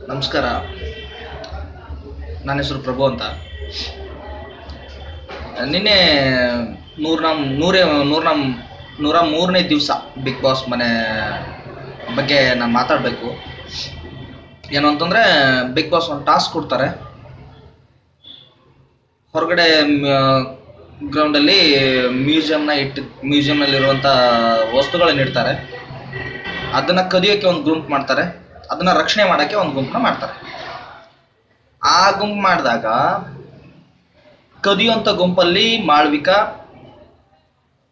ನಮಸ್ಕಾರ. ನನ್ನ ಹೆಸರು ಪ್ರಭು ಅಂತ. ನಿನ್ನೆ ನೂರ ಮೂರನೇ ದಿವಸ ಬಿಗ್ ಬಾಸ್ ಮನೆ ಬಗ್ಗೆ ನಾನು ಮಾತಾಡಬೇಕು. ಏನು ಅಂತಂದರೆ, ಬಿಗ್ ಬಾಸ್ ಒಂದು ಟಾಸ್ಕ್ ಕೊಡ್ತಾರೆ. ಹೊರಗಡೆ ಗ್ರೌಂಡಲ್ಲಿ ಮ್ಯೂಸಿಯಂನಲ್ಲಿರುವಂಥ ವಸ್ತುಗಳನ್ನ ಇಡ್ತಾರೆ. ಅದನ್ನು ಕದಿಯೋಕ್ಕೆ ಒಂದು ಗುಂಪು ಮಾಡ್ತಾರೆ, ಅದನ್ನು ರಕ್ಷಣೆ ಮಾಡೋಕ್ಕೆ ಒಂದು ಗುಂಪನ್ನ ಮಾಡ್ತಾರೆ. ಆ ಗುಂಪು ಮಾಡಿದಾಗ ಕದಿಯುವಂಥ ಗುಂಪಲ್ಲಿ ಮಾಳ್ವಿಕಾ,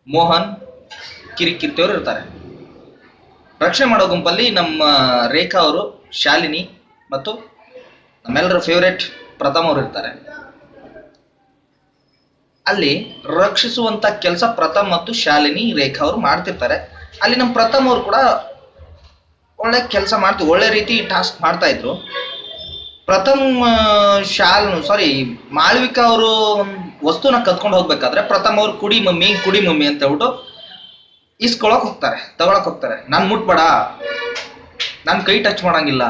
ಮೋಹನ್, ಕಿರಿಕಿರ್ತೇವರು ಇರ್ತಾರೆ. ರಕ್ಷಣೆ ಮಾಡೋ ಗುಂಪಲ್ಲಿ ನಮ್ಮ ರೇಖಾ ಅವರು, ಶಾಲಿನಿ ಮತ್ತು ನಮ್ಮೆಲ್ಲರ ಫೇವ್ರೇಟ್ ಪ್ರಥಮ್ ಅವರು ಇರ್ತಾರೆ. ಅಲ್ಲಿ ರಕ್ಷಿಸುವಂತ ಕೆಲಸ ಪ್ರಥಮ್ ಮತ್ತು ಶಾಲಿನಿ, ರೇಖಾ ಅವರು ಮಾಡ್ತಿರ್ತಾರೆ. ಅಲ್ಲಿ ನಮ್ಮ ಪ್ರಥಮ್ ಅವರು ಕೂಡ ಒಳ್ಳೆ ಕೆಲಸ ಒಳ್ಳೆ ರೀತಿ ಟಾಸ್ಕ್ ಮಾಡ್ತಾ ಇದ್ರು. ಪ್ರಥಮ್ ಮಾಳ್ವಿಕಾ ಅವರು ಒಂದು ವಸ್ತುನ ಕತ್ಕೊಂಡು ಹೋಗ್ಬೇಕಾದ್ರೆ ಪ್ರಥಮ್ ಅವರು ಕುಡಿ ಮಮ್ಮಿ ಅಂತ ಹೇಳ್ಬಿಟ್ಟು ತಗೊಳಕ್ ಹೋಗ್ತಾರೆ. ನಾನು ಮುಟ್ಬೇಡ, ನಾನು ಕೈ ಟಚ್ ಮಾಡಂಗಿಲ್ಲ.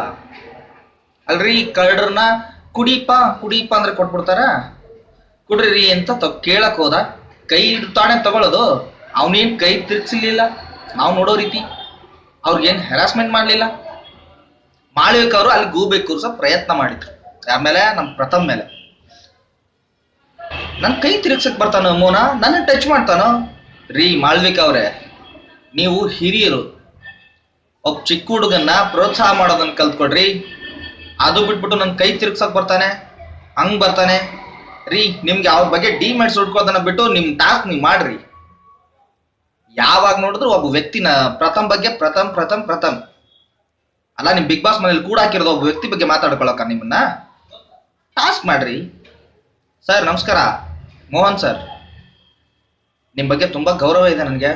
ಅಲ್ರಿ, ಕಳ್ಳರನ್ನ ಕುಡೀಪ ಅಂದ್ರೆ ಕೊಟ್ಬಿಡ್ತಾರ. ಕುಡ್ರಿ ಅಂತ ಕೇಳಕ್ ಹೋದ, ಕೈ ತಾನೇ ತಗೊಳ್ಳೋದು. ಅವನೇನ್ ಕೈ ತಿರ್ಗಿಸಲಿಲ್ಲ, ನಾವು ನೋಡೋ ರೀತಿ ಅವ್ರಿಗೇನು ಹೆರಾಸ್ಮೆಂಟ್ ಮಾಡಲಿಲ್ಲ. ಮಾಳ್ವಿಕಾ ಅವರು ಅಲ್ಲಿ ಗೂಬೆ ಕೂರ್ಸೋ ಪ್ರಯತ್ನ ಮಾಡಿದ್ರು. ಯಾರ ಮೇಲೆ? ನಮ್ಮ ಪ್ರಥಮ್ ಮೇಲೆ. ನನ್ನ ಕೈ ತಿರುಗ್ಸಕ್ ಬರ್ತಾನೋ ಮೋನ, ನನ್ನ ಟಚ್ ಮಾಡ್ತಾನೋ. ರೀ ಮಾಳ್ವಿಕಾ ಅವರೇ, ನೀವು ಹಿರಿಯರು, ಒಬ್ಬ ಚಿಕ್ಕ ಹುಡುಗನ್ನ ಪ್ರೋತ್ಸಾಹ ಮಾಡೋದನ್ನ ಕಲ್ತ್ಕೊಡ್ರಿ. ಅದು ಬಿಟ್ಬಿಟ್ಟು ನನ್ನ ಕೈ ತಿರುಗ್ಸಕ್ ಬರ್ತಾನೆ. ರೀ, ನಿಮ್ಗೆ ಅವ್ರ ಬಗ್ಗೆ ಡಿಮ್ಯಾಟ್ಸ್ ಹುಡ್ಕೋದನ್ನ ಬಿಟ್ಟು ನಿಮ್ ಟಾಸ್ಕ್ ನೀವು ಮಾಡ್ರಿ. ಯಾವಾಗ ನೋಡಿದ್ರು ಒಬ್ಬ ವ್ಯಕ್ತಿನ ಪ್ರಥಮ್ ಬಗ್ಗೆ ಪ್ರಥಮ್ ಅಲ್ಲ, ನಿಮ್ ಬಿಗ್ ಬಾಸ್ ಮನೇಲಿ ಕೂಡ ಹಾಕಿರೋದು ಒಬ್ಬ ವ್ಯಕ್ತಿ ಬಗ್ಗೆ ಮಾತಾಡ್ಕೊಳಕ ನಿಮ್ಮನ್ನ ಟಾಸ್ಕ್ ಮಾಡ್ರಿ. ಸರ್ ನಮಸ್ಕಾರ. ಮೋಹನ್ ಸರ್, ನಿಮ್ ಬಗ್ಗೆ ತುಂಬಾ ಗೌರವ ಇದೆ ನನಗೆ.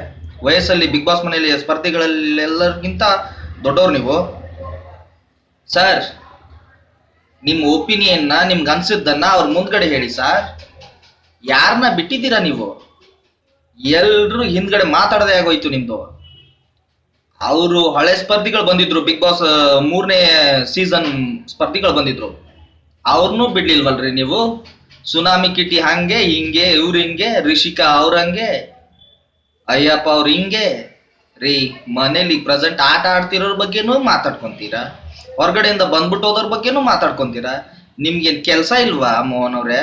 ವಯಸ್ಸಲ್ಲಿ ಬಿಗ್ ಬಾಸ್ ಮನೆಯಲ್ಲಿ ಸ್ಪರ್ಧಿಗಳಲ್ಲೆಲ್ಲರಿಗಿಂತ ದೊಡ್ಡವ್ರು ನೀವು. ಸರ್, ನಿಮ್ಮ ಒಪಿನಿಯನ್ನ, ನಿಮ್ಗೆ ಅನ್ಸಿದ್ದನ್ನ ಅವ್ರ ಮುಂದ್ಗಡೆ ಹೇಳಿ ಸರ್. ಯಾರನ್ನ ಬಿಟ್ಟಿದ್ದೀರಾ ನೀವು? ಎಲ್ರು ಹಿಂದ್ಗಡೆ ಮಾತಾಡದೆ ಆಗೋಯ್ತು ನಿಮ್ದು. ಅವರು ಹಳೆ ಸ್ಪರ್ಧಿಗಳು ಬಂದಿದ್ರು, ಬಿಗ್ ಬಾಸ್ 3ನೇ ಸೀಸನ್ ಸ್ಪರ್ಧಿಗಳು ಬಂದಿದ್ರು. ಅವ್ರನ್ನೂ ಬಿಡ್ಲಿಲ್ವಲ್ರಿ ನೀವು? ಸುನಾಮಿ ಕಿಟಿ ಹಂಗೆ ಹಿಂಗೆ, ಇವ್ರು ಹಿಂಗೆ, ರಿಷಿಕಾ ಅವ್ರಂಗೆ, ಅಯ್ಯಪ್ಪ ಅವ್ರು ಹಿಂಗೆ. ರೀ, ಮನೇಲಿ ಪ್ರೆಸೆಂಟ್ ಆಟ ಆಡ್ತಿರೋರ್ ಬಗ್ಗೆನೂ ಮಾತಾಡ್ಕೊಂತೀರಾ, ಹೊರಗಡೆಯಿಂದ ಬಂದ್ಬಿಟ್ಟು ಹೋದವ್ರ ಬಗ್ಗೆನೂ ಮಾತಾಡ್ಕೊಂತೀರಾ. ನಿಮ್ಗೇನ್ ಕೆಲಸ ಇಲ್ವಾ ಮೋಹನ್ ಅವ್ರೆ?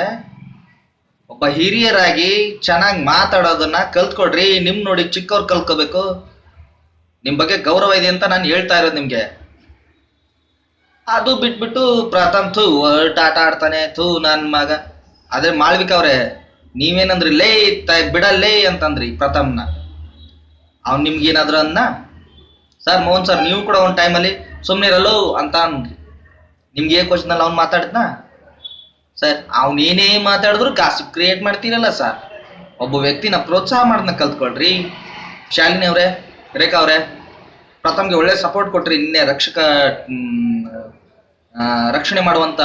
ಒಬ್ಬ ಹಿರಿಯರಾಗಿ ಚೆನ್ನಾಗಿ ಮಾತಾಡೋದನ್ನ ಕಲ್ತ್ಕೊಡ್ರಿ. ನಿಮ್ ನೋಡಿ ಚಿಕ್ಕವ್ರು ಕಲ್ತ್ಕೋಬೇಕು. ನಿಮ್ ಬಗ್ಗೆ ಗೌರವ ಇದೆ ಅಂತ ನಾನು ಹೇಳ್ತಾ ಇರೋದು ನಿಮ್ಗೆ. ಅದು ಬಿಟ್ಬಿಟ್ಟು ಪ್ರಥಮ್ ಆಟ ಆಡ್ತಾನೆ, ನನ್ ಮಗ. ಅದೇ ಮಾಳ್ವಿಕಾ ಅವ್ರೆ, ನೀವೇನಂದ್ರಿ, ಬಿಡಲ್ಲೇ ಅಂತಂದ್ರಿ ಪ್ರಥಮ್ನ. ಅವ್ನು ನಿಮ್ಗೇನಾದ್ರು ಅನ್ನ? ಸರ್ ಮೋಹನ್ ಸರ್, ನೀವು ಕೂಡ ಒಂದು ಟೈಮಲ್ಲಿ ಸುಮ್ಮನಿರಲ್ಲೋ ಅಂತ ಅಂದ್ರಿ. ನಿಮ್ಗೆ ಕ್ವಶನ್ ಅಲ್ಲಿ ಅವ್ನು ಮಾತಾಡಿದ್ನಾ? ಸರ್, ಅವನೇನೇ ಮಾತಾಡಿದ್ರು ಗಾಸಿಪ್ ಕ್ರಿಯೇಟ್ ಮಾಡ್ತೀರಲ್ಲ ಸರ್. ಒಬ್ಬ ವ್ಯಕ್ತಿನ ಪ್ರೋತ್ಸಾಹ ಮಾಡೋದನ್ನ ಕಲ್ತ್ಕೊಳ್ರಿ. ಶಾಲಿನಿ ಅವರೇ, ರೇಖಾ ಅವರೇ, ಪ್ರಥಮ್ಗೆ ಒಳ್ಳೆ ಸಪೋರ್ಟ್ ಕೊಟ್ರಿ. ನಿನ್ನೆ ರಕ್ಷಣೆ ಮಾಡುವಂತ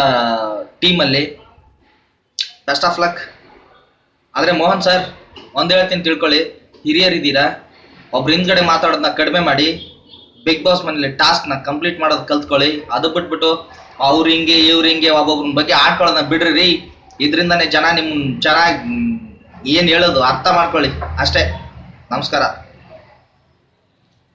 ಟೀಮಲ್ಲಿ ಬೆಸ್ಟ್ ಆಫ್ ಲಕ್. ಆದ್ರೆ ಮೋಹನ್ ಸರ್, ಒಂದ್ ಹೇಳ್ತೀನಿ ತಿಳ್ಕೊಳ್ಳಿ, ಹಿರಿಯರಿದ್ದೀರಾ. ಒಬ್ರು ಹಿಂದ್ಗಡೆ ಮಾತಾಡೋದನ್ನ ಕಡಿಮೆ ಮಾಡಿ, ಬಿಗ್ ಬಾಸ್ ಮನೇಲಿ ಟಾಸ್ಕ್ನ ಕಂಪ್ಲೀಟ್ ಮಾಡೋದು ಕಲ್ತ್ಕೊಳ್ಳಿ. ಅದು ಬಿಟ್ಬಿಟ್ಟು ಅವ್ರ ಹಿಂಗೆ ಇವ್ರ ಹಿಂಗೆ ಒಬ್ಬೊಬ್ರ ಬಗ್ಗೆ ಆಡ್ಕೊಳ್ಳೋದನ್ನ ಬಿಡ್ರಿ. ಇದರಿಂದಾನೇ ಜನ ನಿಮ್ ಚೆನ್ನಾಗಿ ಏನ್ ಹೇಳೋದು ಅರ್ಥ ಮಾಡ್ಕೊಳ್ಳಿ ಅಷ್ಟೇ. ನಮಸ್ಕಾರ.